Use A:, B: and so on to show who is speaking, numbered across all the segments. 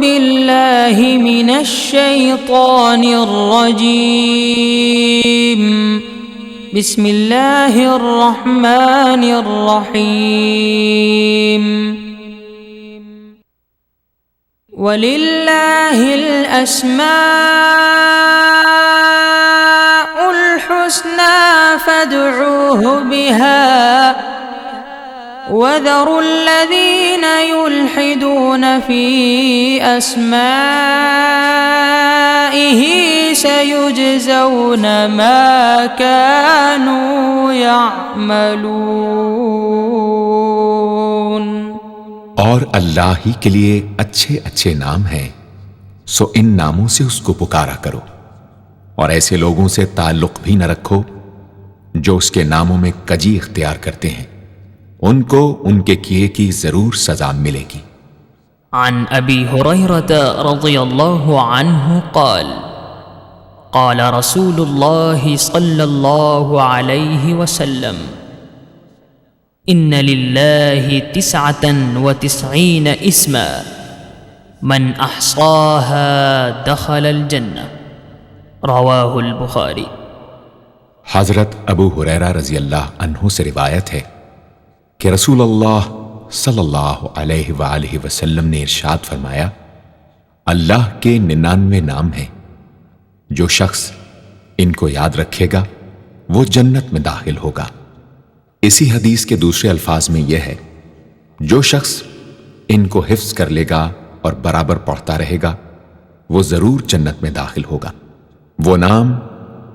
A: بالله من الشيطان الرجيم. بسم الله الرحمن الرحيم. ولله الأسماء الحسنى فادعوه بها وذروا الذين يلحدون في أسمائه سيجزون ما كانوا يعملون.
B: اور اللہ ہی کے لیے اچھے اچھے نام ہیں، سو ان ناموں سے اس کو پکارا کرو، اور ایسے لوگوں سے تعلق بھی نہ رکھو جو اس کے ناموں میں کجی اختیار کرتے ہیں، ان کو ان کے کیے کی ضرور سزا ملے گی.
A: عن ابی ہریرہ رضی اللہ عنہ قال قال رسول اللہ صلی اللہ علیہ وسلم ان للہ 99 اسما من احصاها دخل الجنہ. رواہ البخاری.
B: حضرت ابو ہریرہ رضی اللہ عنہ سے روایت ہے کہ رسول اللہ صلی اللہ علیہ وآلہ وسلم نے ارشاد فرمایا، اللہ کے 99 نام ہیں، جو شخص ان کو یاد رکھے گا وہ جنت میں داخل ہوگا. اسی حدیث کے دوسرے الفاظ میں یہ ہے، جو شخص ان کو حفظ کر لے گا اور برابر پڑھتا رہے گا وہ ضرور جنت میں داخل ہوگا. وہ نام،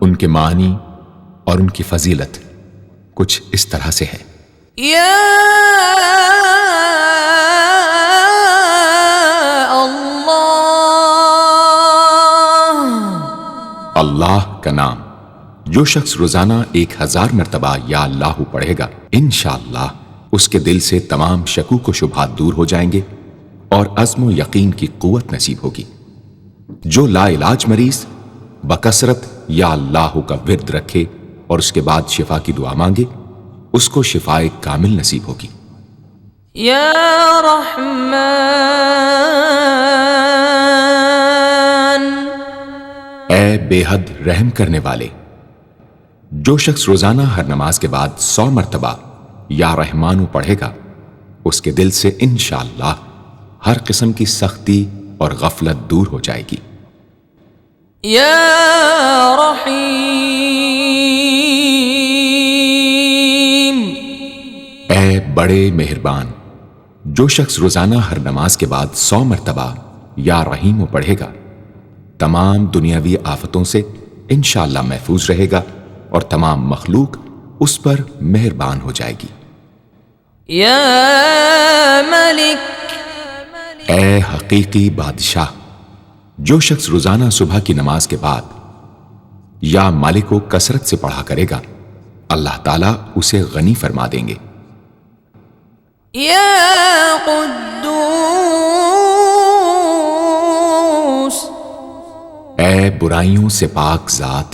B: ان کے معنی اور ان کی فضیلت کچھ اس طرح سے ہے.
A: یا اللہ.
B: اللہ کا نام جو شخص روزانہ 1000 مرتبہ یا اللہ پڑھے گا، انشاءاللہ اس کے دل سے تمام شکوک و شبہات دور ہو جائیں گے اور عزم و یقین کی قوت نصیب ہوگی. جو لا علاج مریض بکثرت یا اللہ کا ورد رکھے اور اس کے بعد شفا کی دعا مانگے، اس کو شفائے کامل نصیب ہوگی.
A: یا رحمان.
B: اے بے حد رحم کرنے والے. جو شخص روزانہ ہر نماز کے بعد 100 مرتبہ یا رحمانو پڑھے گا، اس کے دل سے انشاءاللہ ہر قسم کی سختی اور غفلت دور ہو جائے گی.
A: یا رحیم.
B: اے بڑے مہربان. جو شخص روزانہ ہر نماز کے بعد 100 مرتبہ یا رحیم پڑھے گا، تمام دنیاوی آفتوں سے انشاءاللہ محفوظ رہے گا اور تمام مخلوق اس پر مہربان ہو جائے گی.
A: یا ملک.
B: اے حقیقی بادشاہ. جو شخص روزانہ صبح کی نماز کے بعد یا مالک کو کثرت سے پڑھا کرے گا، اللہ تعالیٰ اسے غنی فرما دیں گے.
A: یا قدوس.
B: اے برائیوں سے پاک ذات.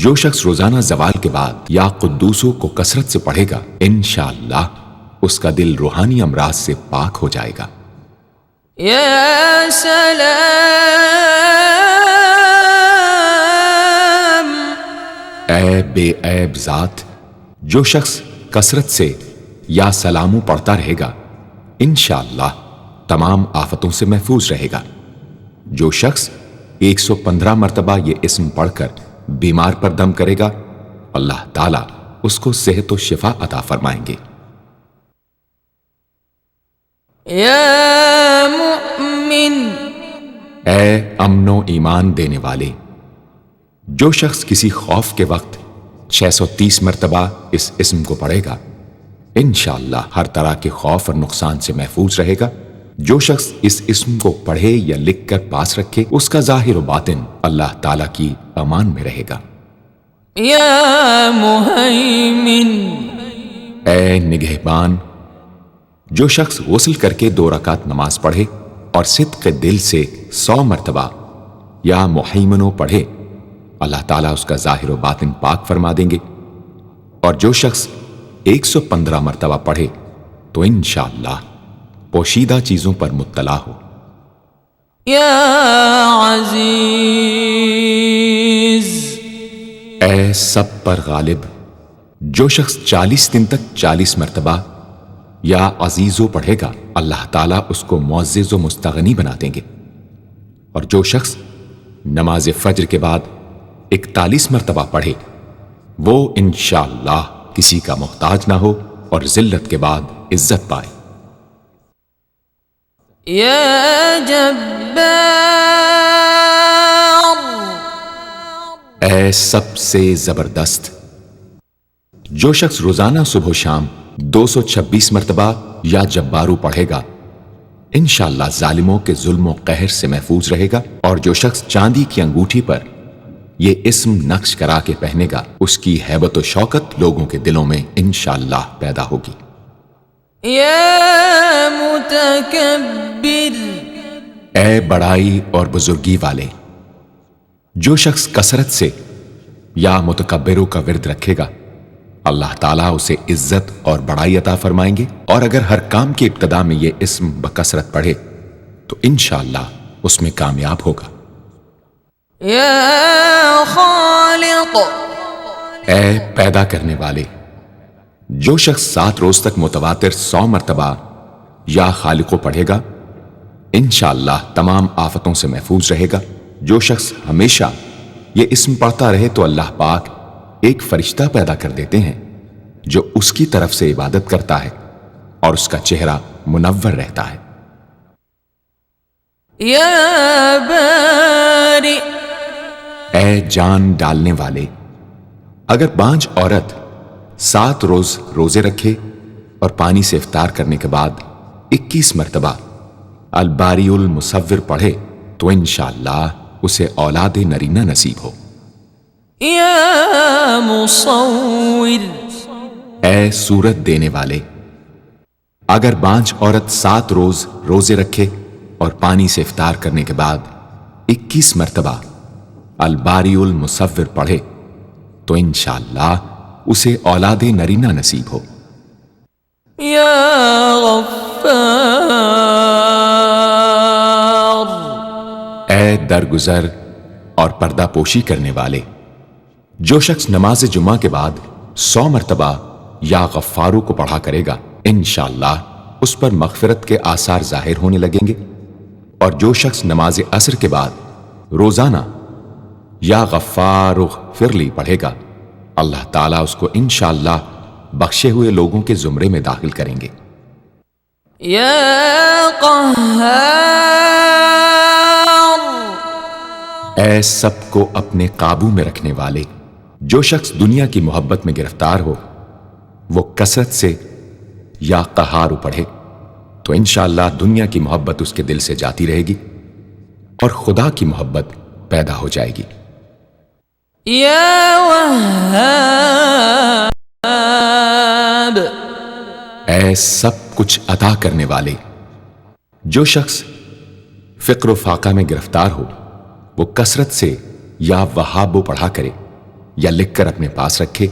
B: جو شخص روزانہ زوال کے بعد یا قدوسوں کو کثرت سے پڑھے گا، انشاءاللہ اس کا دل روحانی امراض سے پاک ہو جائے گا.
A: یا سلام.
B: اے بے عیب ذات. جو شخص کثرت سے یا سلاموں پڑھتا رہے گا، انشاءاللہ تمام آفتوں سے محفوظ رہے گا. جو شخص 115 مرتبہ یہ اسم پڑھ کر بیمار پر دم کرے گا، اللہ تعالیٰ اس کو صحت و شفا عطا فرمائیں گے.
A: یا مؤمن.
B: اے امن و ایمان دینے والے. جو شخص کسی خوف کے وقت 630 مرتبہ اس اسم کو پڑھے گا، انشاءاللہ ہر طرح کے خوف اور نقصان سے محفوظ رہے گا. جو شخص اس اسم کو پڑھے یا لکھ کر پاس رکھے، اس کا ظاہر و باطن اللہ تعالیٰ کی امان میں رہے گا.
A: یا مہیمن.
B: اے نگہبان. جو شخص غسل کر کے 2 رکعت نماز پڑھے اور صدق دل سے 100 مرتبہ یا محیمنو پڑھے، اللہ تعالیٰ اس کا ظاہر و باطن پاک فرما دیں گے. اور جو شخص 115 مرتبہ پڑھے تو انشاءاللہ پوشیدہ چیزوں پر مطلع ہو.
A: یا عزیز.
B: اے سب پر غالب. جو شخص 40 دن تک 40 مرتبہ یا عزیزو پڑھے گا اللہ تعالیٰ اس کو معزز و مستغنی بنا دیں گے. اور جو شخص نماز فجر کے بعد 41 مرتبہ پڑھے وہ انشاءاللہ کسی کا محتاج نہ ہو اور ذلت کے بعد عزت پائے.
A: یا جبار.
B: اے سب سے زبردست. جو شخص روزانہ صبح و شام 226 مرتبہ یا جبارو پڑھے گا انشاءاللہ ظالموں کے ظلم و قہر سے محفوظ رہے گا. اور جو شخص چاندی کی انگوٹھی پر یہ اسم نقش کرا کے پہنے گا اس کی ہیبت و شوکت لوگوں کے دلوں میں انشاءاللہ پیدا ہوگی.
A: یا متکبر.
B: اے بڑائی اور بزرگی والے. جو شخص کثرت سے یا متکبروں کا ورد رکھے گا اللہ تعالیٰ اسے عزت اور بڑائی عطا فرمائیں گے. اور اگر ہر کام کی ابتدا میں یہ اسم بکثرت پڑھے تو انشاءاللہ اس میں کامیاب ہوگا.
A: یا خالق.
B: اے پیدا کرنے والے. جو شخص 7 روز تک متواتر 100 مرتبہ یا خالقو پڑھے گا انشاءاللہ تمام آفتوں سے محفوظ رہے گا. جو شخص ہمیشہ یہ اسم پڑھتا رہے تو اللہ پاک ایک فرشتہ پیدا کر دیتے ہیں جو اس کی طرف سے عبادت کرتا ہے اور اس کا چہرہ منور رہتا ہے.
A: یا باری.
B: اے جان ڈالنے والے. اگر بانجھ عورت 7 روز روزے رکھے اور پانی سے افطار کرنے کے بعد 21 مرتبہ الباری المصور پڑھے تو انشاءاللہ اسے اولاد نرینہ نصیب ہو.
A: یا مصور.
B: اے صورت دینے والے. اگر بانجھ عورت 7 روز روزے رکھے اور پانی سے افطار کرنے کے بعد 21 مرتبہ الباری المصور پڑھے تو انشاءاللہ اسے اولاد نرینہ نصیب ہو.
A: یا غفار.
B: اے درگزر اور پردہ پوشی کرنے والے. جو شخص نماز جمعہ کے بعد 100 مرتبہ یا غفارو کو پڑھا کرے گا انشاءاللہ اس پر مغفرت کے آثار ظاہر ہونے لگیں گے. اور جو شخص نماز عصر کے بعد روزانہ یا غفار اغفر لی پڑھے گا اللہ تعالیٰ اس کو انشاءاللہ بخشے ہوئے لوگوں کے زمرے میں داخل کریں گے.
A: یا قہار.
B: اے سب کو اپنے قابو میں رکھنے والے. جو شخص دنیا کی محبت میں گرفتار ہو وہ کثرت سے یا قہار پڑھے تو انشاءاللہ دنیا کی محبت اس کے دل سے جاتی رہے گی اور خدا کی محبت پیدا ہو جائے گی.
A: یا وہاب.
B: اے سب کچھ عطا کرنے والے. جو شخص فقر و فاقہ میں گرفتار ہو وہ کثرت سے یا وہابو پڑھا کرے یا لکھ کر اپنے پاس رکھے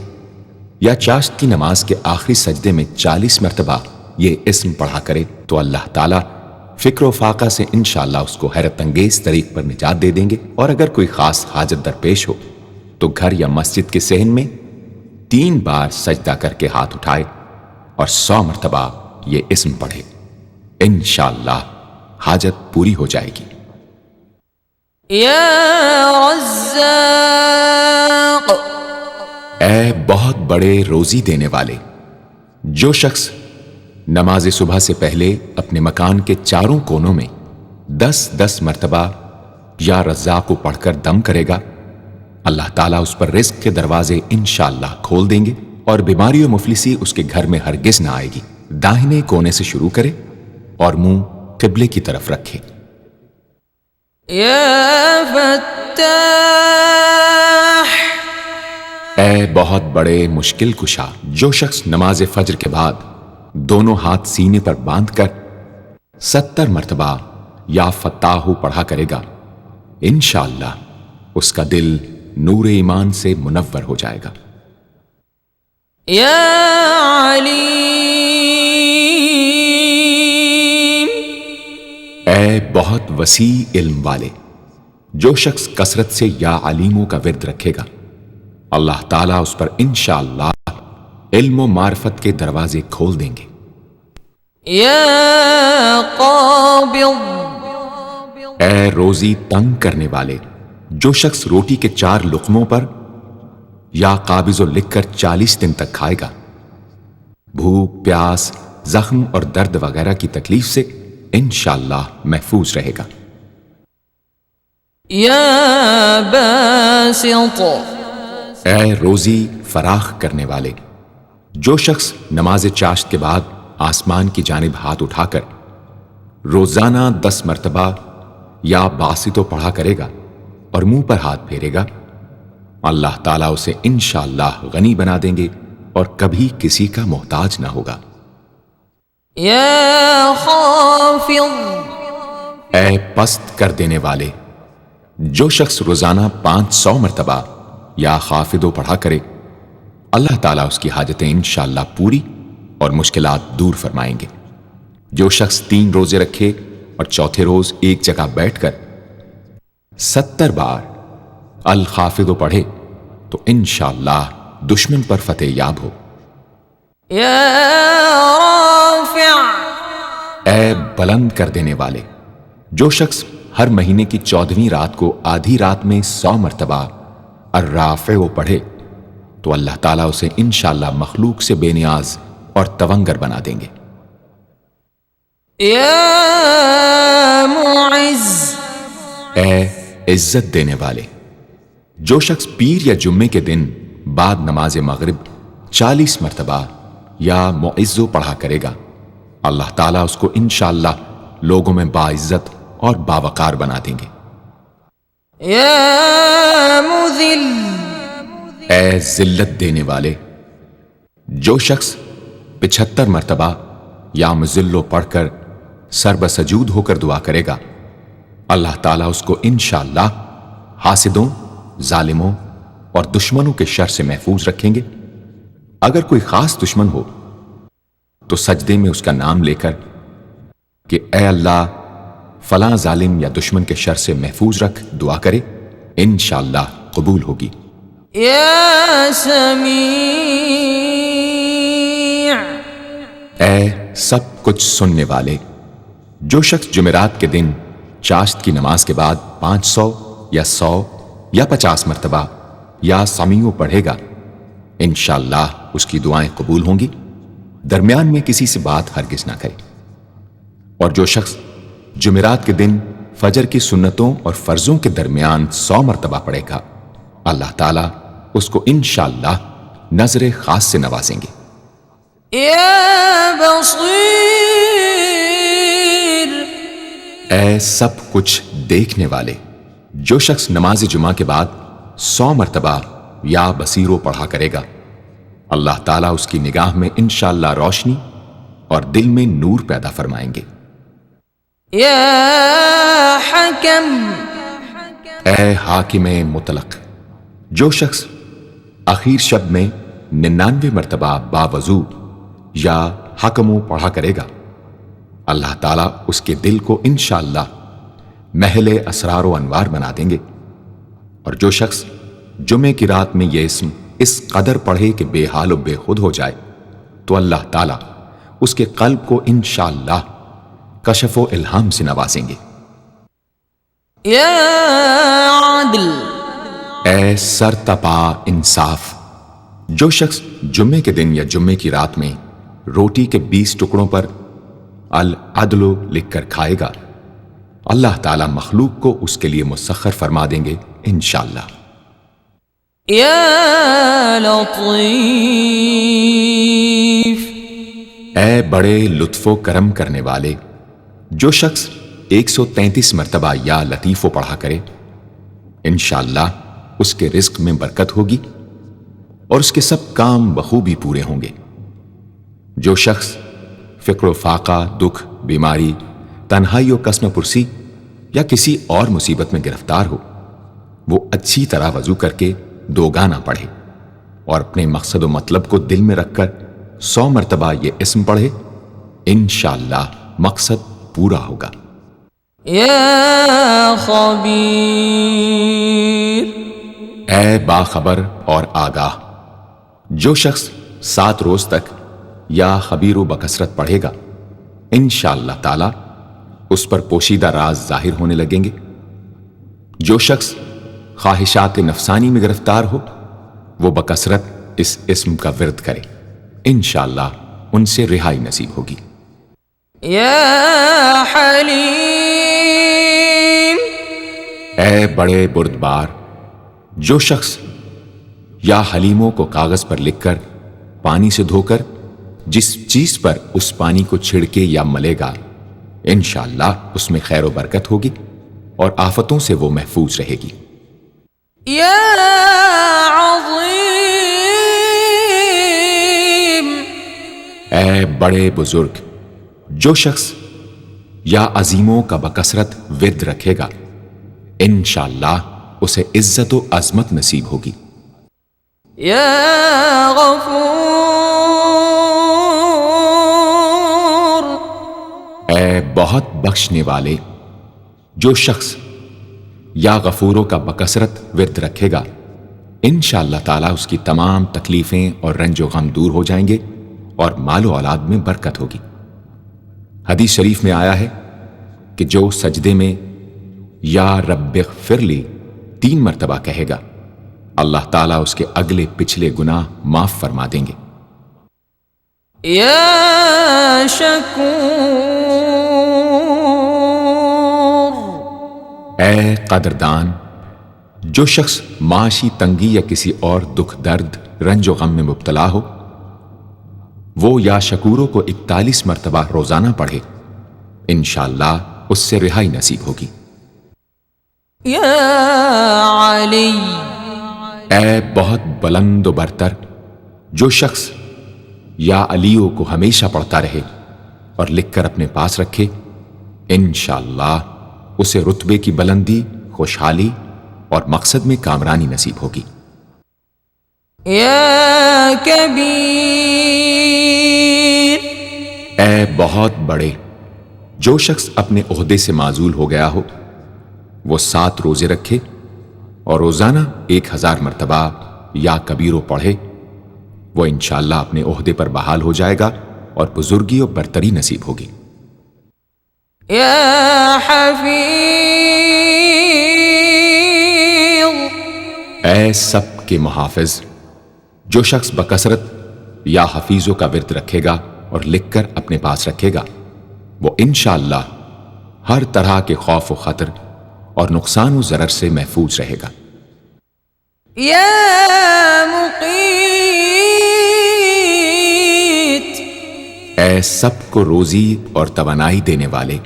B: یا چاشت کی نماز کے آخری سجدے میں 40 مرتبہ یہ اسم پڑھا کرے تو اللہ تعالیٰ فکر و فاقہ سے انشاءاللہ اس کو حیرت انگیز طریق پر نجات دے دیں گے. اور اگر کوئی خاص حاجت درپیش ہو تو گھر یا مسجد کے صحن میں 3 بار سجدہ کر کے ہاتھ اٹھائے اور 100 مرتبہ یہ اسم پڑھے انشاءاللہ حاجت پوری ہو جائے گی.
A: یا رزاق.
B: اے بہت بڑے روزی دینے والے. جو شخص نماز صبح سے پہلے اپنے مکان کے چاروں کونوں میں 10-10 مرتبہ یا رزاق کو پڑھ کر دم کرے گا اللہ تعالیٰ اس پر رزق کے دروازے انشاءاللہ کھول دیں گے اور بیماری و مفلسی اس کے گھر میں ہرگز نہ آئے گی. داہنے کونے سے شروع کرے اور منہ قبلے کی طرف رکھے.
A: یا فتاح.
B: اے بہت بڑے مشکل کشا. جو شخص نماز فجر کے بعد دونوں ہاتھ سینے پر باندھ کر 70 مرتبہ یا فتاحو پڑھا کرے گا انشاءاللہ اس کا دل نور ایمان سے منور ہو جائے گا.
A: یا علیم.
B: اے بہت وسیع علم والے، جو شخص کثرت سے یا علیموں کا ورد رکھے گا، اللہ تعالیٰ اس پر انشاءاللہ علم و معرفت کے دروازے کھول دیں گے۔
A: یا قابض،
B: اے روزی تنگ کرنے والے، جو شخص روٹی کے 4 لقموں پر یا قابض و لکھ کر 40 دن تک کھائے گا، بھوک، پیاس، زخم اور درد وغیرہ کی تکلیف سے انشاءاللہ محفوظ رہے گا۔
A: یا باسط،
B: اے روزی فراخ کرنے والے، جو شخص نماز چاشت کے بعد آسمان کی جانب ہاتھ اٹھا کر روزانہ 10 مرتبہ یا باسطو پڑھا کرے گا اور منہ پر ہاتھ پھیرے گا، اللہ تعالیٰ اسے انشاءاللہ غنی بنا دیں گے اور کبھی کسی کا محتاج نہ ہوگا۔
A: یا خافض،
B: اے پست کر دینے والے، جو شخص روزانہ 500 مرتبہ یا خافضو پڑھا کرے، اللہ تعالیٰ اس کی حاجتیں انشاءاللہ پوری اور مشکلات دور فرمائیں گے۔ جو شخص 3 روزے رکھے اور چوتھے روز ایک جگہ بیٹھ کر 70 بار الخافض پڑھے تو انشاءاللہ دشمن پر فتح یاب ہو۔
A: یا رافع،
B: اے بلند کر دینے والے، جو شخص ہر مہینے کی 14ویں رات کو آدھی رات میں 100 مرتبہ الرافع پڑھے تو اللہ تعالیٰ اسے انشاءاللہ مخلوق سے بے نیاز اور تونگر بنا دیں گے۔
A: یا معز،
B: اے عزت دینے والے، جو شخص پیر یا جمعے کے دن بعد نماز مغرب 40 مرتبہ یا معزو پڑھا کرے گا، اللہ تعالیٰ اس کو انشاءاللہ لوگوں میں باعزت اور باوقار بنا دیں گے۔
A: یا مذل،
B: اے ذلت دینے والے، جو شخص 75 مرتبہ یا مذلو پڑھ کر سر بسجود ہو کر دعا کرے گا، اللہ تعالیٰ اس کو انشاءاللہ حاسدوں، ظالموں اور دشمنوں کے شر سے محفوظ رکھیں گے۔ اگر کوئی خاص دشمن ہو تو سجدے میں اس کا نام لے کر کہ اے اللہ فلاں ظالم یا دشمن کے شر سے محفوظ رکھ دعا کرے، انشاءاللہ قبول ہوگی۔
A: یا سمیع،
B: اے سب کچھ سننے والے، جو شخص جمعرات کے دن چاشت کی نماز کے بعد 500 یا 100 یا 50 مرتبہ یا سمیع پڑھے گا، انشاءاللہ اس کی دعائیں قبول ہوں گی، درمیان میں کسی سے بات ہرگز نہ کرے۔ اور جو شخص جمعرات کے دن فجر کی سنتوں اور فرضوں کے درمیان 100 مرتبہ پڑھے گا، اللہ تعالیٰ اس کو انشاءاللہ نظر خاص سے نوازیں گے۔
A: یا بصیر،
B: اے سب کچھ دیکھنے والے، جو شخص نماز جمعہ کے بعد 100 مرتبہ یا بصیرو پڑھا کرے گا، اللہ تعالیٰ اس کی نگاہ میں انشاءاللہ روشنی اور دل میں نور پیدا فرمائیں گے۔
A: یا حکم،
B: اے حاکم مطلق، جو شخص آخر شب میں 99 مرتبہ باوضو یا حکمو پڑھا کرے گا، اللہ تعالیٰ اس کے دل کو انشاءاللہ محل اسرار و انوار بنا دیں گے۔ اور جو شخص جمعے کی رات میں یہ اسم اس قدر پڑھے کہ بے حال و بے خود ہو جائے تو اللہ تعالیٰ اس کے قلب کو انشاءاللہ کشف و الہام سے نوازیں گے۔
A: یا عدل،
B: اے سر تپا انصاف، جو شخص جمعے کے دن یا جمعے کی رات میں روٹی کے 20 ٹکڑوں پر العدل لکھ کر کھائے گا، اللہ تعالیٰ مخلوق کو اس کے لیے مسخر فرما دیں گے انشاءاللہ۔
A: یا لطیف،
B: اے بڑے لطف و کرم کرنے والے، جو شخص 133 مرتبہ یا لطیفو پڑھا کرے، انشاءاللہ اس کے رزق میں برکت ہوگی اور اس کے سب کام بخوبی پورے ہوں گے۔ جو شخص فقر و فاقہ، دکھ، بیماری، تنہائی و کسم پرسی یا کسی اور مصیبت میں گرفتار ہو، وہ اچھی طرح وضو کر کے 2 گانا پڑھے اور اپنے مقصد و مطلب کو دل میں رکھ کر 100 مرتبہ یہ اسم پڑھے، انشاءاللہ مقصد پورا ہوگا۔
A: یا خبیر،
B: اے باخبر اور آگاہ، جو شخص 7 روز تک یا خبیر و بکثرت پڑھے گا انشاءاللہ تعالی اس پر پوشیدہ راز ظاہر ہونے لگیں گے۔ جو شخص خواہشات نفسانی میں گرفتار ہو وہ بکثرت اس اسم کا ورد کرے، انشاءاللہ ان سے رہائی نصیب ہوگی۔
A: یا حلیم،
B: اے بڑے بردبار، جو شخص یا حلیموں کو کاغذ پر لکھ کر پانی سے دھو کر جس چیز پر اس پانی کو چھڑکے یا ملے گا انشاءاللہ اس میں خیر و برکت ہوگی اور آفتوں سے وہ محفوظ رہے گی۔
A: یا عظیم،
B: اے بڑے بزرگ، جو شخص یا عظیموں کا بکثرت ورد رکھے گا انشاءاللہ اسے عزت و عظمت نصیب ہوگی۔
A: یا غفور،
B: اے بہت بخشنے والے، جو شخص یا غفوروں کا بکثرت ورد رکھے گا انشاءاللہ تعالیٰ اس کی تمام تکلیفیں اور رنج و غم دور ہو جائیں گے اور مال و اولاد میں برکت ہوگی۔ حدیث شریف میں آیا ہے کہ جو سجدے میں یا رب اغفر لی 3 مرتبہ کہے گا اللہ تعالیٰ اس کے اگلے پچھلے گناہ معاف فرما دیں گے۔
A: یا شکور،
B: اے قدردان، جو شخص معاشی تنگی یا کسی اور دکھ درد رنج و غم میں مبتلا ہو وہ یا شکوروں کو 41 مرتبہ روزانہ پڑھے انشاءاللہ اس سے رہائی نصیب ہوگی۔
A: یا علی،
B: اے بہت بلند و برتر، جو شخص یا علیوں کو ہمیشہ پڑھتا رہے اور لکھ کر اپنے پاس رکھے انشاءاللہ اسے رتبے کی بلندی، خوشحالی اور مقصد میں کامرانی نصیب ہوگی۔
A: یا کبیر،
B: اے بہت بڑے، جو شخص اپنے عہدے سے معزول ہو گیا ہو وہ 7 روزے رکھے اور روزانہ 1000 مرتبہ یا کبیرو پڑھے وہ انشاءاللہ اپنے عہدے پر بحال ہو جائے گا اور بزرگی اور برتری نصیب ہوگی۔
A: یا حفیظ،
B: اے سب کے محافظ، جو شخص بکثرت یا حفیظوں کا ورد رکھے گا اور لکھ کر اپنے پاس رکھے گا وہ انشاءاللہ ہر طرح کے خوف و خطر اور نقصان و ضرر سے محفوظ رہے گا۔
A: یا مقیت،
B: اے سب کو روزی اور توانائی دینے والے،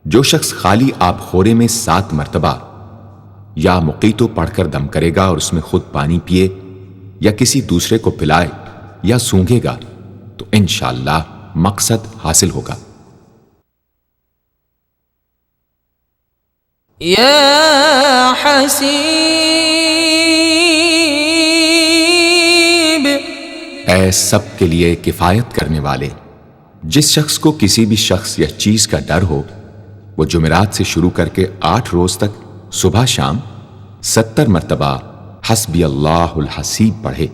B: جو شخص خالی آب خورے میں 7 مرتبہ یا مقیتو پڑھ کر دم کرے گا اور اس میں خود پانی پیے یا کسی دوسرے کو پلائے یا سونگے گا تو انشاءاللہ مقصد حاصل ہوگا۔
A: یا حسیب،
B: اے سب کے لیے کفایت کرنے والے، جس شخص کو کسی بھی شخص یا چیز کا ڈر ہو وہ جمعرات سے شروع کر کے 8 روز تک صبح شام 70 مرتبہ حسبی اللہ الحسیب پڑھے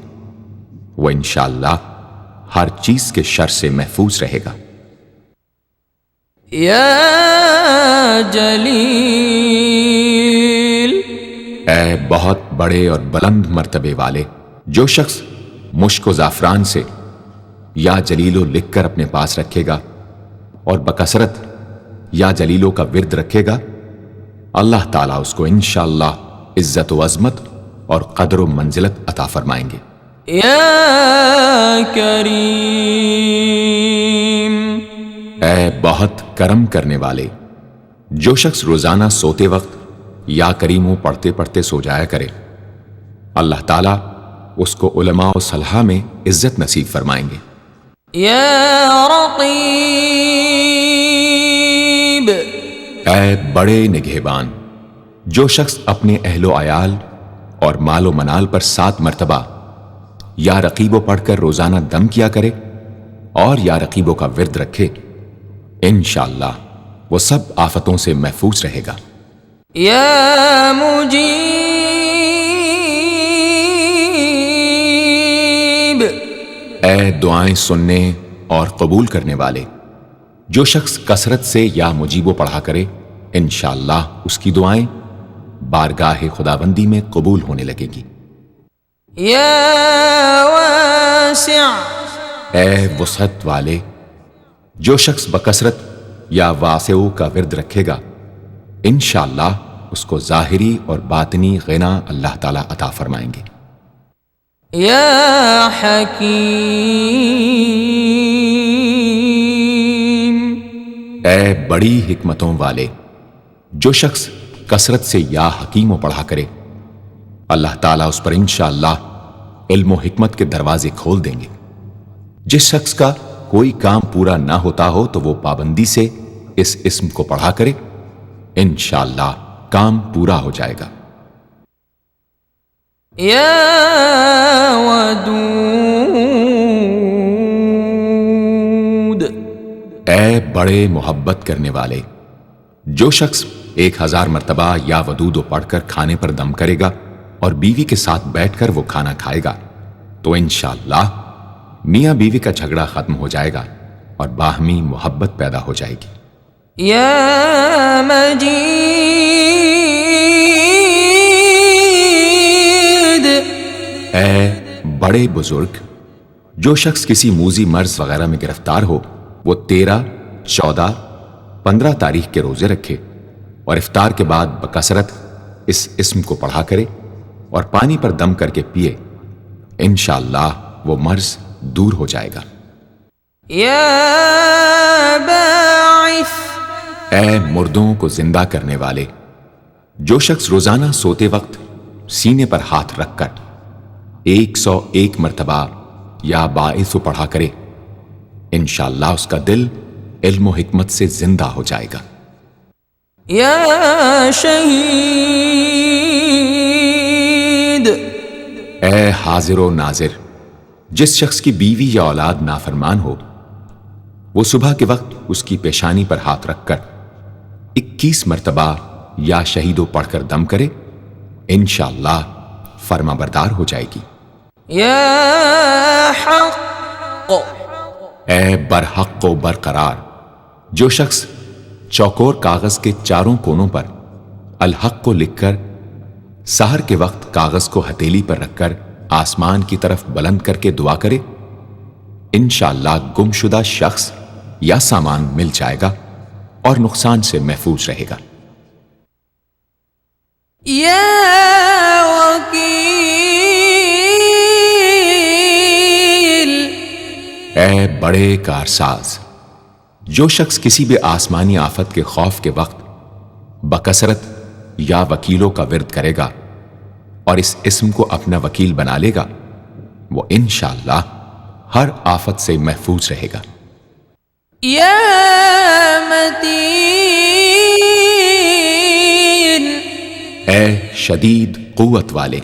B: وہ انشاءاللہ ہر چیز کے شر سے محفوظ رہے گا۔
A: یا جلیل،
B: اے بہت بڑے اور بلند مرتبے والے، جو شخص مشک و زعفران سے یا جلیلو لکھ کر اپنے پاس رکھے گا اور بکثرت یا جلیلوں کا ورد رکھے گا اللہ تعالیٰ اس کو انشاءاللہ عزت و عظمت اور قدر و منزلت عطا فرمائیں گے۔
A: یا کریم،
B: اے بہت کرم کرنے والے، جو شخص روزانہ سوتے وقت یا کریموں پڑھتے پڑھتے سو جایا کرے اللہ تعالیٰ اس کو علماء و صلحاء میں عزت نصیب فرمائیں گے۔
A: یا رقیب،
B: اے بڑے نگہبان، جو شخص اپنے اہل و عیال اور مال و منال پر 7 مرتبہ یا رقیبو پڑھ کر روزانہ دم کیا کرے اور یا رقیبوں کا ورد رکھے انشاءاللہ وہ سب آفتوں سے محفوظ رہے گا۔
A: یا مجیب،
B: اے دعائیں سننے اور قبول کرنے والے، جو شخص کثرت سے یا مجیبو پڑھا کرے انشاءاللہ اس کی دعائیں بارگاہ خداوندی میں قبول ہونے لگے گی۔
A: یا واسع،
B: اے وسعت والے، جو شخص بکثرت یا واسعو کا ورد رکھے گا انشاءاللہ اس کو ظاہری اور باطنی غنا اللہ تعالیٰ عطا فرمائیں گے۔
A: یا حکیم،
B: اے بڑی حکمتوں والے، جو شخص کثرت سے یا حکیم و پڑھا کرے اللہ تعالیٰ اس پر انشاءاللہ علم و حکمت کے دروازے کھول دیں گے۔ جس شخص کا کوئی کام پورا نہ ہوتا ہو تو وہ پابندی سے اس اسم کو پڑھا کرے انشاءاللہ کام پورا ہو جائے گا۔
A: یا ودود،
B: اے بڑے محبت کرنے والے، جو شخص 1000 مرتبہ یا ودود پڑھ کر کھانے پر دم کرے گا اور بیوی کے ساتھ بیٹھ کر وہ کھانا کھائے گا تو انشاءاللہ میاں بیوی کا جھگڑا ختم ہو جائے گا اور باہمی محبت پیدا ہو جائے گی۔
A: یا مجید،
B: اے بڑے بزرگ، جو شخص کسی موذی مرض وغیرہ میں گرفتار ہو وہ 13، 14، 15 تاریخ کے روزے رکھے اور افطار کے بعد بکثرت اس اسم کو پڑھا کرے اور پانی پر دم کر کے پیے انشاءاللہ وہ مرض دور ہو جائے گا۔
A: یا باعث،
B: اے مردوں کو زندہ کرنے والے، جو شخص روزانہ سوتے وقت سینے پر ہاتھ رکھ کر 101 مرتبہ یا باعث پڑھا کرے انشاءاللہ اس کا دل علم و حکمت سے زندہ ہو جائے گا۔
A: یا شہید،
B: اے حاضر و ناظر، جس شخص کی بیوی یا اولاد نافرمان ہو وہ صبح کے وقت اس کی پیشانی پر ہاتھ رکھ کر 21 مرتبہ یا شہیدو پڑھ کر دم کرے انشاءاللہ فرما بردار ہو جائے گی۔
A: یا حق،
B: اے برحق و برقرار، جو شخص چوکور کاغذ کے چاروں کونوں پر الحق کو لکھ کر سحر کے وقت کاغذ کو ہتھیلی پر رکھ کر آسمان کی طرف بلند کر کے دعا کرے انشاءاللہ گمشدہ شخص یا سامان مل جائے گا اور نقصان سے محفوظ رہے گا۔
A: یا وکیل،
B: اے بڑے کارساز، جو شخص کسی بھی آسمانی آفت کے خوف کے وقت بکثرت یا وکیلوں کا ورد کرے گا اور اس اسم کو اپنا وکیل بنا لے گا وہ انشاءاللہ ہر آفت سے محفوظ رہے گا۔
A: یا متین،
B: اے شدید قوت والے،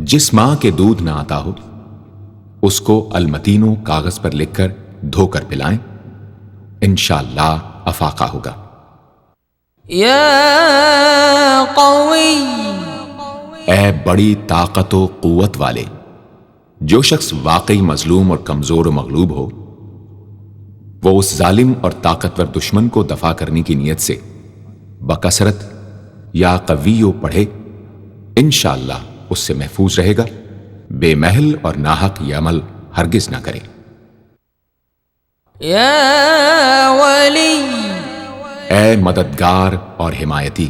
B: جس ماں کے دودھ نہ آتا ہو اس کو المتینو کاغذ پر لکھ کر دھو کر پلائیں انشاءاللہ افاقہ ہوگا۔
A: یا قوی،
B: اے بڑی طاقت و قوت والے، جو شخص واقعی مظلوم اور کمزور و مغلوب ہو وہ اس ظالم اور طاقتور دشمن کو دفاع کرنے کی نیت سے بکثرت یا قویو پڑھے انشاءاللہ اس سے محفوظ رہے گا، بے محل اور ناحق یہ عمل ہرگز نہ کرے۔
A: یا ولی،
B: اے مددگار اور حمایتی،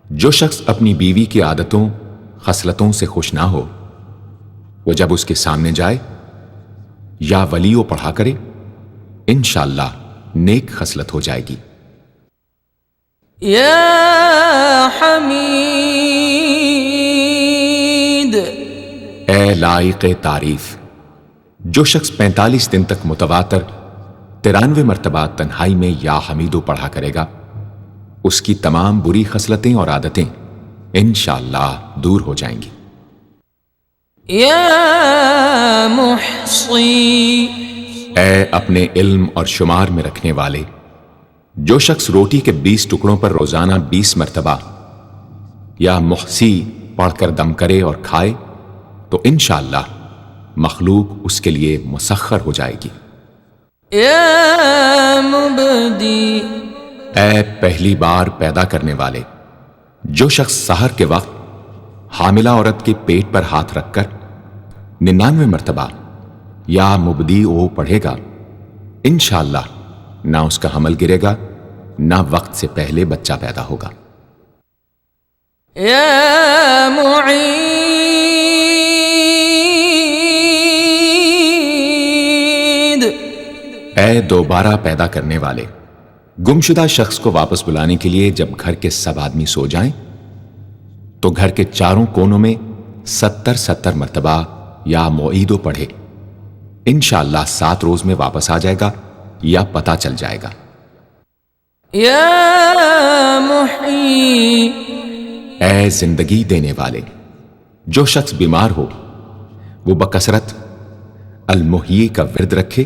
B: جو شخص اپنی بیوی کی عادتوں خصلتوں سے خوش نہ ہو وہ جب اس کے سامنے جائے یا ولیو پڑھا کرے انشاءاللہ نیک خصلت ہو جائے گی۔
A: یا حمید،
B: اے لائق تعریف، جو شخص 45 دن تک متواتر 93 مرتبہ تنہائی میں یا حمیدو پڑھا کرے گا اس کی تمام بری خصلتیں اور عادتیں انشاءاللہ دور ہو جائیں گی۔
A: یا محصی،
B: اے اپنے علم اور شمار میں رکھنے والے، جو شخص روٹی کے 20 ٹکڑوں پر روزانہ 20 مرتبہ یا محسی پڑھ کر دم کرے اور کھائے تو انشاءاللہ مخلوق اس کے لیے مسخر ہو جائے گی۔
A: یا مبدی،
B: اے پہلی بار پیدا کرنے والے، جو شخص سحر کے وقت حاملہ عورت کے پیٹ پر ہاتھ رکھ کر 99 مرتبہ یا مبدی او پڑھے گا، انشاءاللہ نہ اس کا حمل گرے گا نہ وقت سے پہلے بچہ پیدا ہوگا۔
A: یا معید،
B: اے دوبارہ پیدا کرنے والے، گمشدہ شخص کو واپس بلانے کے لیے جب گھر کے سب آدمی سو جائیں تو گھر کے چاروں کونوں میں 70 مرتبہ یا معیدو پڑھے، انشاءاللہ 7 روز میں واپس آ جائے گا یا پتہ چل جائے گا۔
A: یا محیی،
B: اے زندگی دینے والے، جو شخص بیمار ہو وہ بکثرت المحیی کا ورد رکھے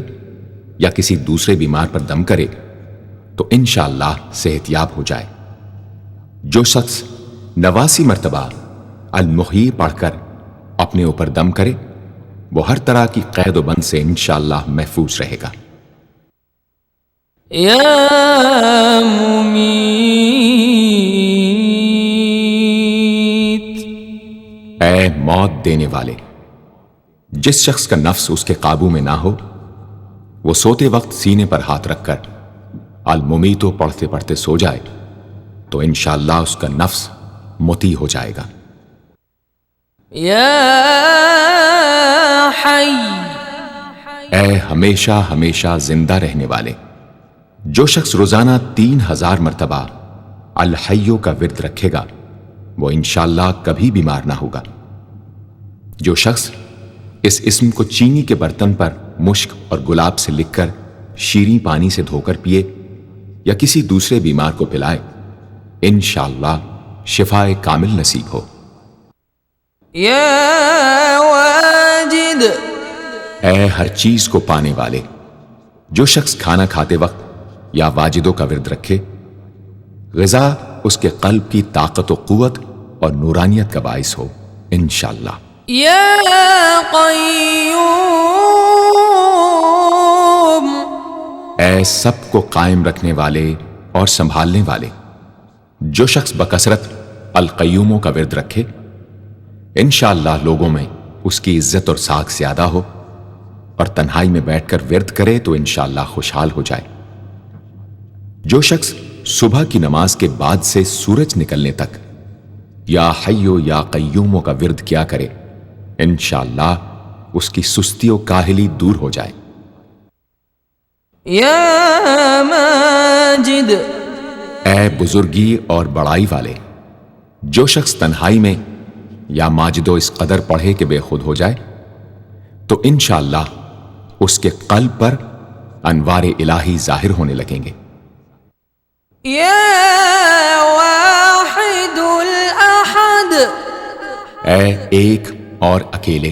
B: یا کسی دوسرے بیمار پر دم کرے تو انشاءاللہ صحت یاب ہو جائے۔ جو شخص 89 مرتبہ المحیی پڑھ کر اپنے اوپر دم کرے وہ ہر طرح کی قید و بند سے انشاءاللہ محفوظ رہے گا۔
A: یا ممیت،
B: اے موت دینے والے، جس شخص کا نفس اس کے قابو میں نہ ہو وہ سوتے وقت سینے پر ہاتھ رکھ کر الممیتو پڑھتے پڑھتے سو جائے تو انشاءاللہ اس کا نفس مطیع ہو جائے گا۔
A: یا حی،
B: اے ہمیشہ ہمیشہ زندہ رہنے والے، جو شخص روزانہ 3000 مرتبہ الحیو کا ورد رکھے گا وہ انشاءاللہ کبھی بیمار نہ ہوگا۔ جو شخص اس اسم کو چینی کے برتن پر مشک اور گلاب سے لکھ کر شیریں پانی سے دھو کر پیے یا کسی دوسرے بیمار کو پلائے انشاءاللہ شفائے کامل نصیب ہو۔
A: یا واجد،
B: اے ہر چیز کو پانے والے، جو شخص کھانا کھاتے وقت یا واجدوں کا ورد رکھے غذا اس کے قلب کی طاقت و قوت اور نورانیت کا باعث ہو انشاءاللہ۔
A: یا قیوم،
B: اے سب کو قائم رکھنے والے اور سنبھالنے والے، جو شخص بکثرت القیوموں کا ورد رکھے انشاءاللہ لوگوں میں اس کی عزت اور ساکھ زیادہ ہو، اور تنہائی میں بیٹھ کر ورد کرے تو انشاءاللہ خوشحال ہو جائے۔ جو شخص صبح کی نماز کے بعد سے سورج نکلنے تک یا حیو یا قیوموں کا ورد کیا کرے انشاءاللہ اس کی سستی و کاہلی دور ہو جائے۔
A: یا ماجد،
B: اے بزرگی اور بڑائی والے، جو شخص تنہائی میں یا ماجدو اس قدر پڑھے کہ بے خود ہو جائے تو انشاءاللہ اس کے قلب پر انوار الہی ظاہر ہونے لگیں گے۔
A: یا واحد الاحد،
B: اے ایک اور اکیلے،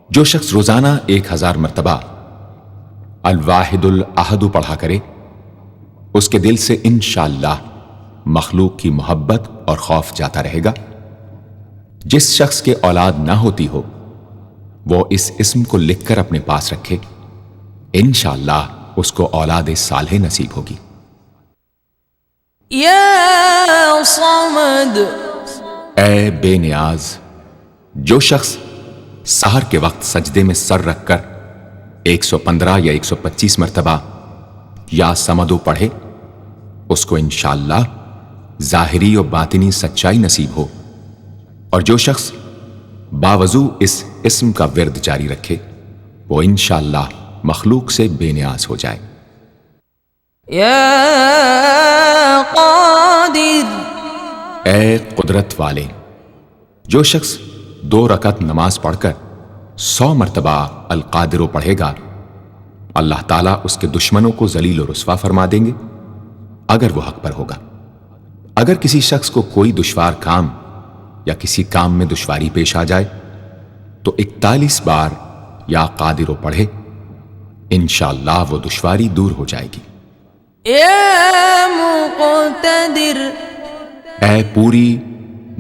B: جو شخص روزانہ 1000 مرتبہ الواحد الاحد پڑھا کرے اس کے دل سے انشاءاللہ مخلوق کی محبت اور خوف جاتا رہے گا۔ جس شخص کے اولاد نہ ہوتی ہو وہ اس اسم کو لکھ کر اپنے پاس رکھے انشاءاللہ اس کو اولاد صالح نصیب ہوگی۔
A: یا صمد،
B: اے بے نیاز، جو شخص سحر کے وقت سجدے میں سر رکھ کر 115 یا 125 مرتبہ یا صمدو پڑھے اس کو انشاءاللہ ظاہری و باطنی سچائی نصیب ہو، اور جو شخص باوضو اس اسم کا ورد جاری رکھے وہ انشاءاللہ مخلوق سے بے نیاز ہو جائے۔
A: یا قادر،
B: اے قدرت والے، جو شخص 2 رکعت نماز پڑھ کر 100 مرتبہ القادر پڑھے گا اللہ تعالیٰ اس کے دشمنوں کو ذلیل و رسوا فرما دیں گے اگر وہ حق پر ہوگا۔ اگر کسی شخص کو کوئی دشوار کام یا کسی کام میں دشواری پیش آ جائے تو 41 بار یا قادر پڑھے انشاءاللہ وہ دشواری دور ہو جائے گی۔
A: يا مقتدر
B: اے پوری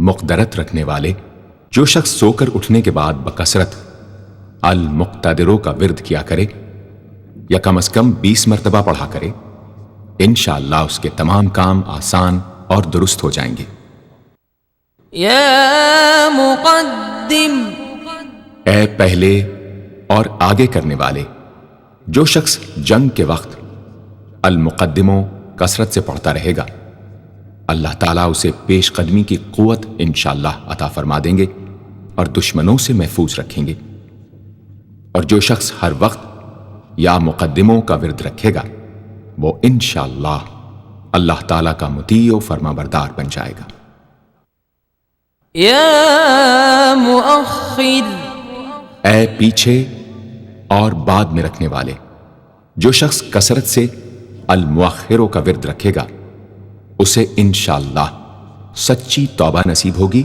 B: مقدرت رکھنے والے، جو شخص سو کر اٹھنے کے بعد بکثرت المقتدروں کا ورد کیا کرے یا کم از کم 20 مرتبہ پڑھا کرے، انشاءاللہ اس کے تمام کام آسان اور درست ہو جائیں گے۔
A: يا مقدم
B: اے پہلے اور آگے کرنے والے، جو شخص جنگ کے وقت المقدموں کثرت سے پڑھتا رہے گا، اللہ تعالیٰ اسے پیش قدمی کی قوت انشاءاللہ عطا فرما دیں گے اور دشمنوں سے محفوظ رکھیں گے۔ اور جو شخص ہر وقت یا مقدموں کا ورد رکھے گا، وہ انشاءاللہ اللہ تعالیٰ کا مطیع و فرما بردار بن جائے گا۔
A: يا مؤخر
B: اے پیچھے اور بعد میں رکھنے والے، جو شخص کثرت سے المؤخروں کا ورد رکھے گا، اسے انشاءاللہ سچی توبہ نصیب ہوگی۔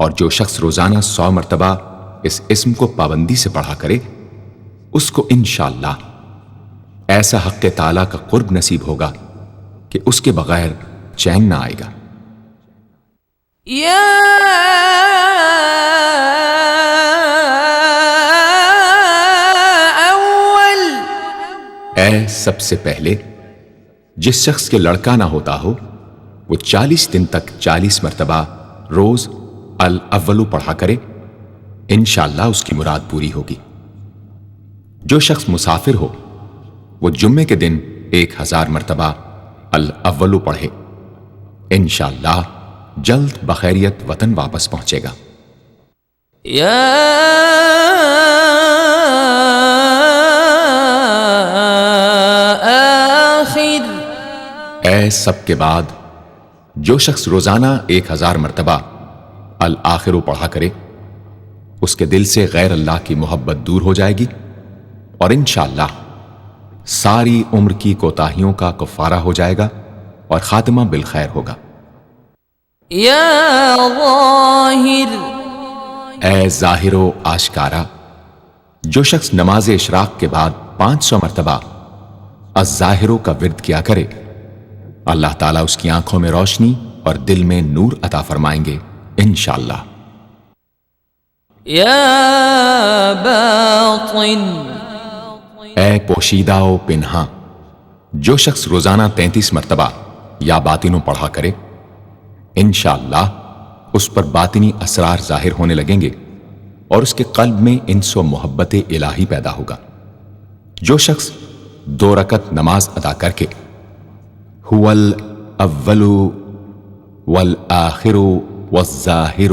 B: اور جو شخص روزانہ 100 مرتبہ اس اسم کو پابندی سے پڑھا کرے، اس کو انشاءاللہ ایسا حق تعالیٰ کا قرب نصیب ہوگا کہ اس کے بغیر چین نہ آئے گا۔
A: يا أول
B: اے سب سے پہلے، جس شخص کے لڑکا نہ ہوتا ہو، وہ 40 دن تک 40 مرتبہ روز الاولو پڑھا کرے، انشاءاللہ اس کی مراد پوری ہوگی۔ جو شخص مسافر ہو، وہ جمعے کے دن 1000 مرتبہ الاولو پڑھے، انشاءاللہ جلد بخیریت وطن واپس پہنچے گا۔
A: يا آخر
B: اے سب کے بعد، جو شخص روزانہ 1000 مرتبہ الآخرو پڑھا کرے، اس کے دل سے غیر اللہ کی محبت دور ہو جائے گی اور انشاءاللہ ساری عمر کی کوتاہیوں کا کفارہ ہو جائے گا اور خاتمہ بالخیر ہوگا۔
A: يا ظاہر
B: اے ظاہر و آشکارا، جو شخص نماز اشراق کے بعد 500 مرتبہ الظاہرو کا ورد کیا کرے، اللہ تعالیٰ اس کی آنکھوں میں روشنی اور دل میں نور عطا فرمائیں گے انشاءاللہ۔
A: يا باطن
B: اے پوشیدہ و پنہاں، جو شخص روزانہ 33 مرتبہ یا باطنوں پڑھا کرے، انشاءاللہ اس پر باطنی اسرار ظاہر ہونے لگیں گے اور اس کے قلب میں انس و محبت الہی پیدا ہوگا۔ جو شخص 2 رکعت نماز ادا کر کے هو الاول والآخر والظاہر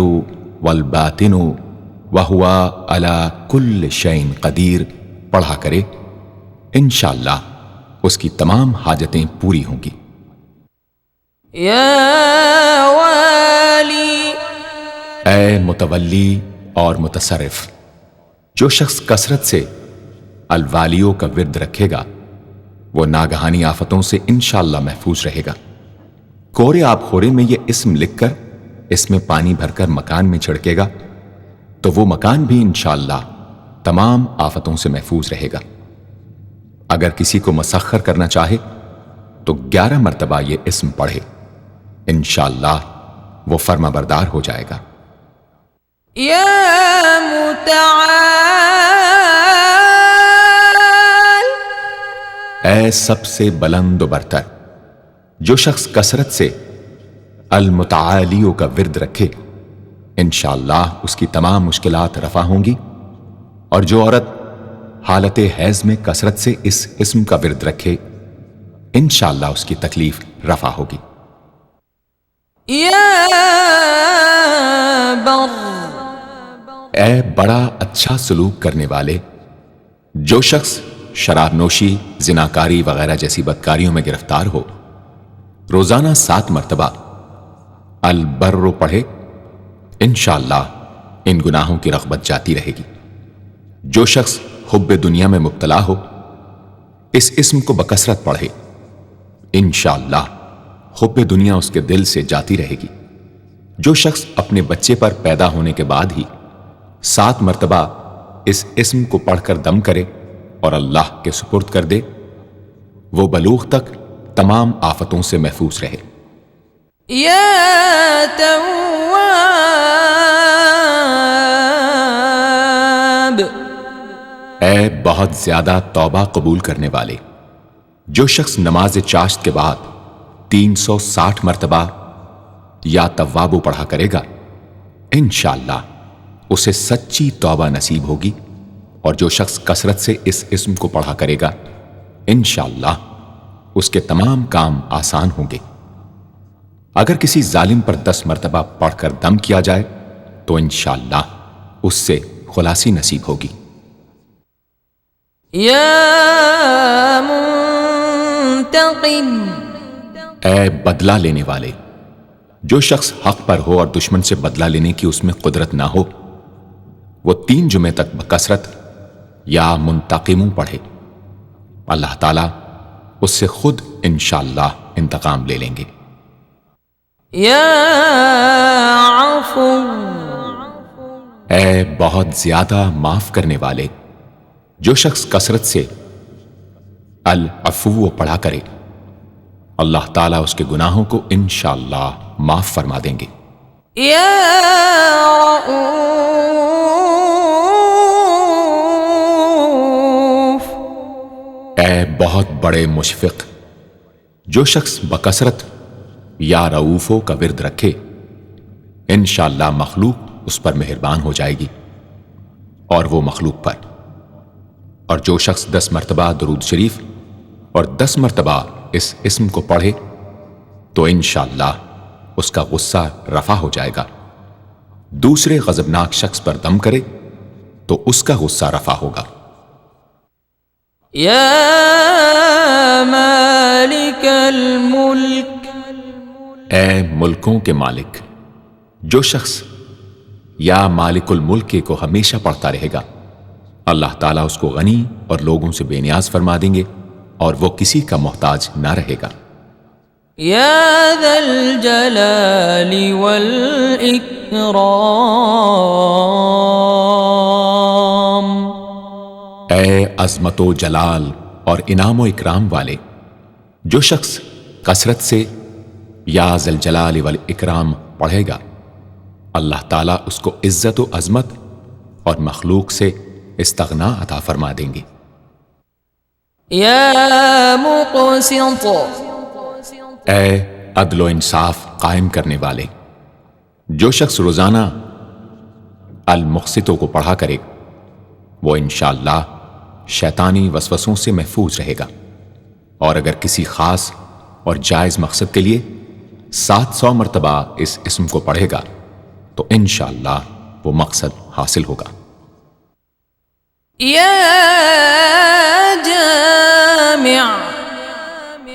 B: والباطن وهو على كل شيء قدیر پڑھا کرے، انشاءاللہ اس کی تمام حاجتیں پوری ہوں گی۔
A: يا والی
B: اے متولی اور متصرف، جو شخص کثرت سے الوالیوں کا ورد رکھے گا، وہ ناگہانی آفتوں سے انشاءاللہ محفوظ رہے گا۔ کورے آب خورے میں یہ اسم لکھ کر اس میں پانی بھر کر مکان میں چھڑکے گا تو وہ مکان بھی انشاءاللہ تمام آفتوں سے محفوظ رہے گا۔ اگر کسی کو مسخر کرنا چاہے تو 11 مرتبہ یہ اسم پڑھے، انشاءاللہ وہ فرما بردار ہو جائے گا۔
A: يا متعال
B: اے سب سے بلند و برتر، جو شخص کثرت سے المتعالیوں کا ورد رکھے، انشاءاللہ اس کی تمام مشکلات رفع ہوں گی۔ اور جو عورت حالت حیض میں کثرت سے اس اسم کا ورد رکھے، انشاءاللہ اس کی تکلیف رفع ہوگی۔
A: يا بر
B: اے بڑا اچھا سلوک کرنے والے، جو شخص شراب نوشی، زناکاری وغیرہ جیسی بدکاریوں میں گرفتار ہو، روزانہ 7 مرتبہ البر پڑھے، انشاءاللہ ان گناہوں کی رغبت جاتی رہے گی۔ جو شخص حب دنیا میں مبتلا ہو، اس اسم کو بکثرت پڑھے، انشاءاللہ حب دنیا اس کے دل سے جاتی رہے گی۔ جو شخص اپنے بچے پر پیدا ہونے کے بعد ہی 7 مرتبہ اس اسم کو پڑھ کر دم کرے اور اللہ کے سپرد کر دے، وہ بلوغ تک تمام آفتوں سے محفوظ رہے۔
A: یا تواب،
B: اے بہت زیادہ توبہ قبول کرنے والے، جو شخص نماز چاشت کے بعد 360 مرتبہ یا توابو پڑھا کرے گا، انشاءاللہ اسے سچی توبہ نصیب ہوگی، اور جو شخص کثرت سے اس اسم کو پڑھا کرے گا انشاءاللہ اس کے تمام کام آسان ہوں گے۔ اگر کسی ظالم پر 10 مرتبہ پڑھ کر دم کیا جائے تو انشاءاللہ اس سے خلاصی نصیب ہوگی۔
A: یا منتقم،
B: اے بدلہ لینے والے، جو شخص حق پر ہو اور دشمن سے بدلہ لینے کی اس میں قدرت نہ ہو، وہ 3 جمعے تک بکثرت یا منتقموں پڑھے، اللہ تعالیٰ اس سے خود انشاءاللہ انتقام لے لیں گے۔
A: یا عفو،
B: اے بہت زیادہ معاف کرنے والے، جو شخص کثرت سے العفو پڑھا کرے، اللہ تعالیٰ اس کے گناہوں کو انشاءاللہ معاف فرما دیں گے۔
A: یا رؤوف،
B: اے بہت بڑے مشفق، جو شخص بکثرت یا رؤوفوں کا ورد رکھے، انشاءاللہ مخلوق اس پر مہربان ہو جائے گی اور وہ مخلوق پر۔ اور جو شخص 10 مرتبہ درود شریف اور 10 مرتبہ اس اسم کو پڑھے تو انشاءاللہ اس کا غصہ رفع ہو جائے گا۔ دوسرے غضبناک شخص پر دم کرے تو اس کا غصہ رفع ہوگا۔
A: یا مالک الملک،
B: اے ملکوں کے مالک، جو شخص یا مالک الملک کو ہمیشہ پڑھتا رہے گا، اللہ تعالیٰ اس کو غنی اور لوگوں سے بے نیاز فرما دیں گے اور وہ کسی کا محتاج نہ رہے گا۔
A: یا ذا الجلال والاکرام،
B: اے عظمت و جلال اور انعام و اکرام والے، جو شخص کثرت سے یا ذا الجلال والاکرام پڑھے گا، اللہ تعالیٰ اس کو عزت و عظمت اور مخلوق سے استغنا عطا فرما دیں گے۔
A: یا مقسط،
B: اے عدل و انصاف قائم کرنے والے، جو شخص روزانہ المقسطوں کو پڑھا کرے وہ انشاءاللہ شیطانی وسوسوں سے محفوظ رہے گا، اور اگر کسی خاص اور جائز مقصد کے لیے 700 مرتبہ اس اسم کو پڑھے گا تو انشاءاللہ وہ مقصد حاصل ہوگا۔
A: یا جامع،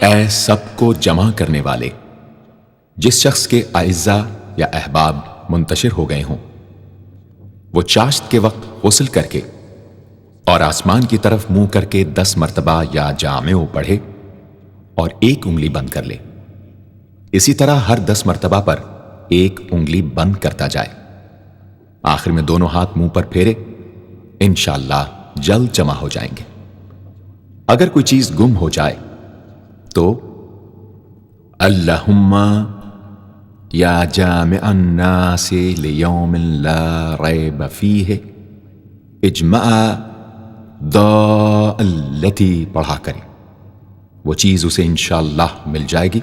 B: اے سب کو جمع کرنے والے، جس شخص کے اعزا یا احباب منتشر ہو گئے ہوں، وہ چاشت کے وقت غسل کر کے اور آسمان کی طرف منہ کر کے 10 مرتبہ یا جامع پڑھے اور 1 انگلی بند کر لے۔ اسی طرح ہر 10 مرتبہ پر 1 انگلی بند کرتا جائے، آخر میں دونوں ہاتھ منہ پر پھیرے، انشاءاللہ جلد جمع ہو جائیں گے۔ اگر کوئی چیز گم ہو جائے تو اللہم یا جامع الناس لیوم لا ریب فیہ اجمع التی پڑھا کرے، وہ چیز اسے انشاءاللہ مل جائے گی۔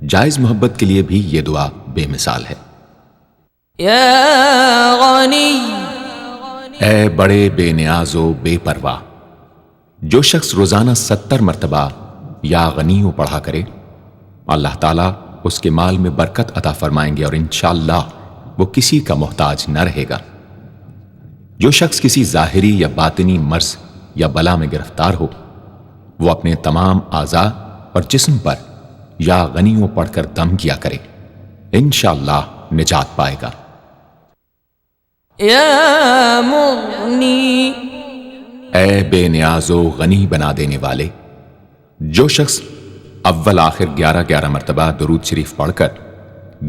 B: جائز محبت کے لیے بھی یہ دعا بے مثال ہے۔
A: یا غنی،
B: اے بڑے بے نیاز و بے پرواہ، جو شخص روزانہ 70 مرتبہ یا غنیوں پڑھا کرے، اللہ تعالیٰ اس کے مال میں برکت عطا فرمائیں گے اور انشاءاللہ وہ کسی کا محتاج نہ رہے گا۔ جو شخص کسی ظاہری یا باطنی مرض یا بلا میں گرفتار ہو، وہ اپنے تمام اعضاء اور جسم پر یا غنیوں پڑھ کر دم کیا کرے، انشاءاللہ نجات پائے گا۔
A: یا مغنی،
B: اے بے نیاز و غنی بنا دینے والے، جو شخص اول آخر 11 مرتبہ درود شریف پڑھ کر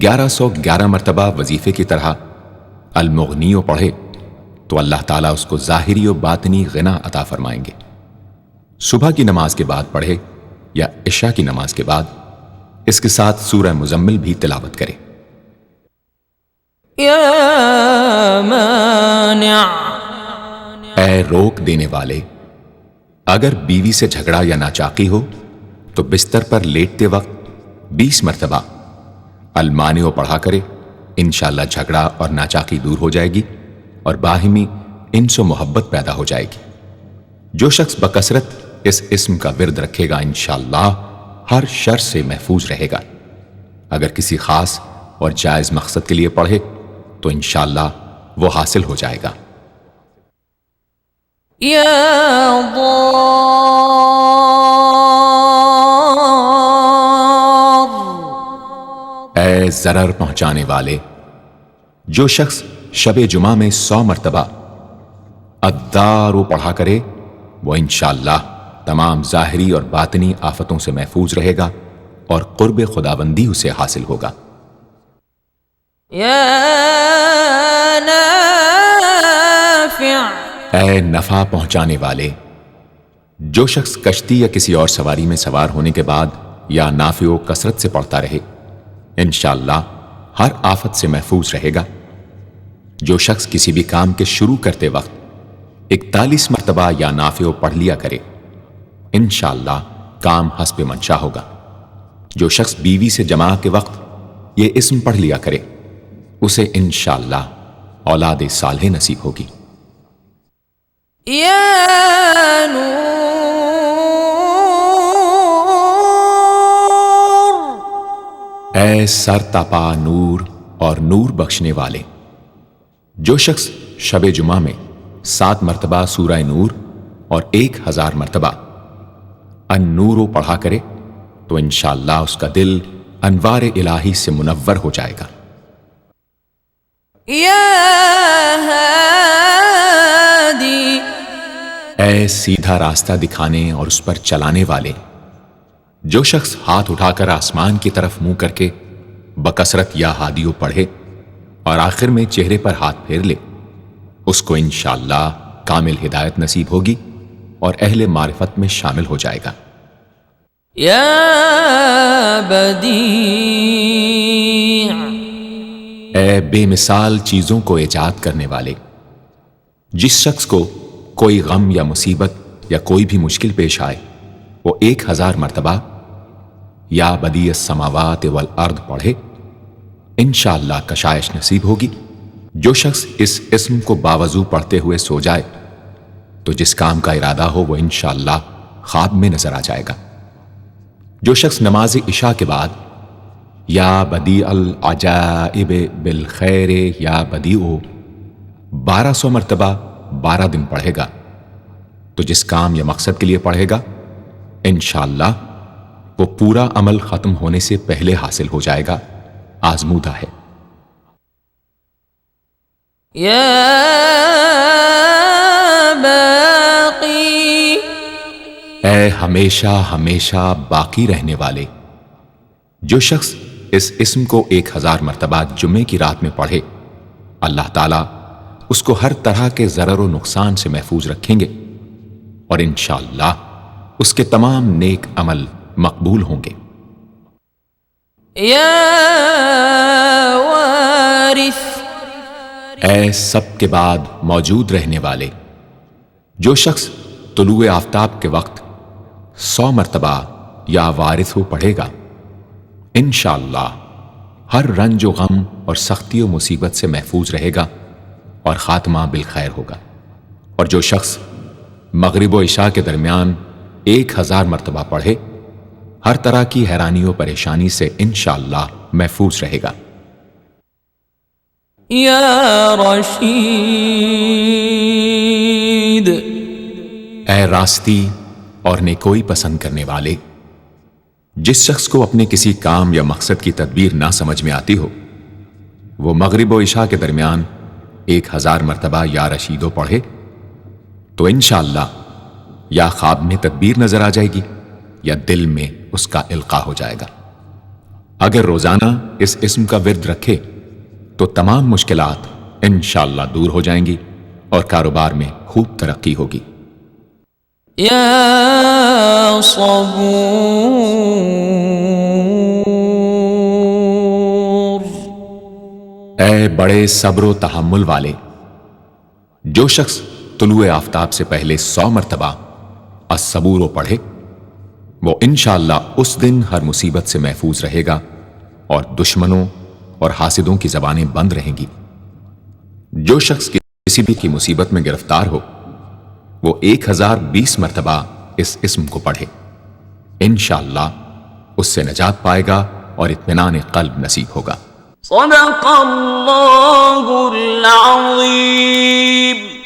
B: 1111 مرتبہ وظیفے کی طرح المغنیوں پڑھے تو اللہ تعالیٰ اس کو ظاہری و باطنی غنا عطا فرمائیں گے۔ صبح کی نماز کے بعد پڑھے یا عشاء کی نماز کے بعد اس کے ساتھ سورہ مزمل بھی تلاوت کرے۔
A: یا مانع،
B: اے روک دینے والے، اگر بیوی سے جھگڑا یا ناچاقی ہو تو بستر پر لیٹتے وقت 20 مرتبہ المانع پڑھا کرے، انشاءاللہ جھگڑا اور ناچاقی دور ہو جائے گی اور باہمی انس و محبت پیدا ہو جائے گی۔ جو شخص بکثرت اس اسم کا ورد رکھے گا انشاءاللہ ہر شر سے محفوظ رہے گا۔ اگر کسی خاص اور جائز مقصد کے لیے پڑھے تو انشاءاللہ وہ حاصل ہو جائے گا۔
A: یا ضار،
B: اے ضرر پہنچانے والے، جو شخص شب جمعہ میں 100 مرتبہ الدار پڑھا کرے وہ انشاءاللہ تمام ظاہری اور باطنی آفتوں سے محفوظ رہے گا اور قرب خداوندی اسے حاصل ہوگا۔
A: یا نافع،
B: اے نفع پہنچانے والے، جو شخص کشتی یا کسی اور سواری میں سوار ہونے کے بعد یا نافع و کثرت سے پڑھتا رہے انشاءاللہ ہر آفت سے محفوظ رہے گا۔ جو شخص کسی بھی کام کے شروع کرتے وقت 41 مرتبہ یا نافع پڑھ لیا کرے انشاءاللہ کام حسب منشا ہوگا۔ جو شخص بیوی سے جماع کے وقت یہ اسم پڑھ لیا کرے اسے انشاءاللہ اولاد صالح نصیب ہوگی۔
A: یا نور،
B: اے سر تپا نور اور نور بخشنے والے، جو شخص شب جمعہ میں 7 مرتبہ سورہ نور اور 1000 مرتبہ النور پڑھا کرے تو انشاءاللہ اس کا دل انوار الہی سے منور ہو جائے گا۔
A: یا ہادی،
B: اے سیدھا راستہ دکھانے اور اس پر چلانے والے، جو شخص ہاتھ اٹھا کر آسمان کی طرف منہ کر کے بکثرت یا ہادیو پڑھے اور آخر میں چہرے پر ہاتھ پھیر لے اس کو انشاءاللہ کامل ہدایت نصیب ہوگی اور اہل معرفت میں شامل ہو جائے گا۔
A: یا بدیع،
B: اے بے مثال چیزوں کو ایجاد کرنے والے، جس شخص کو کوئی غم یا مصیبت یا کوئی بھی مشکل پیش آئے وہ 1000 مرتبہ یا بدیع السماوات والارض پڑھے انشاءاللہ کشائش نصیب ہوگی۔ جو شخص اس اسم کو باوضو پڑھتے ہوئے سو جائے تو جس کام کا ارادہ ہو وہ انشاءاللہ خواب میں نظر آ جائے گا۔ جو شخص نماز عشاء کے بعد یا بدیع العجائب بالخیر یا بدیع 1200 مرتبہ 12 دن پڑھے گا تو جس کام یا مقصد کے لیے پڑھے گا انشاءاللہ وہ پورا عمل ختم ہونے سے پہلے حاصل ہو جائے گا، آزمودہ ہے۔
A: یا باقی،
B: اے ہمیشہ ہمیشہ باقی رہنے والے، جو شخص اس اسم کو 1000 مرتبہ جمعے کی رات میں پڑھے اللہ تعالیٰ اس کو ہر طرح کے ضرر و نقصان سے محفوظ رکھیں گے اور انشاءاللہ اس کے تمام نیک عمل مقبول ہوں گے۔
A: یا وارث،
B: اے سب کے بعد موجود رہنے والے، جو شخص طلوع آفتاب کے وقت 100 مرتبہ یا وارث پڑھے گا انشاءاللہ ہر رنج و غم اور سختی و مصیبت سے محفوظ رہے گا اور خاتمہ بالخیر ہوگا۔ اور جو شخص مغرب و عشاء کے درمیان 1000 مرتبہ پڑھے ہر طرح کی حیرانی و پریشانی سے انشاءاللہ محفوظ رہے گا۔
A: یا رشید،
B: اے راستی اور نیکوئی پسند کرنے والے، جس شخص کو اپنے کسی کام یا مقصد کی تدبیر نہ سمجھ میں آتی ہو وہ مغرب و عشاء کے درمیان 1000 مرتبہ یا رشیدو پڑھے تو انشاءاللہ یا خواب میں تدبیر نظر آ جائے گی یا دل میں اس کا القاء ہو جائے گا۔ اگر روزانہ اس اسم کا ورد رکھے تو تمام مشکلات انشاءاللہ دور ہو جائیں گی اور کاروبار میں خوب ترقی ہوگی۔
A: يا صبور
B: اے بڑے صبر و تحمل والے، جو شخص طلوع آفتاب سے پہلے 100 مرتبہ الصبور پڑھے وہ انشاءاللہ اس دن ہر مصیبت سے محفوظ رہے گا اور دشمنوں اور حاسدوں کی زبانیں بند رہیں گی۔ جو شخص کسی بھی کی مصیبت میں گرفتار ہو وہ 1020 مرتبہ اس اسم کو پڑھے، انشاءاللہ اس سے نجات پائے گا اور اطمینان قلب نصیب ہوگا۔
A: صدق اللہ العظیم۔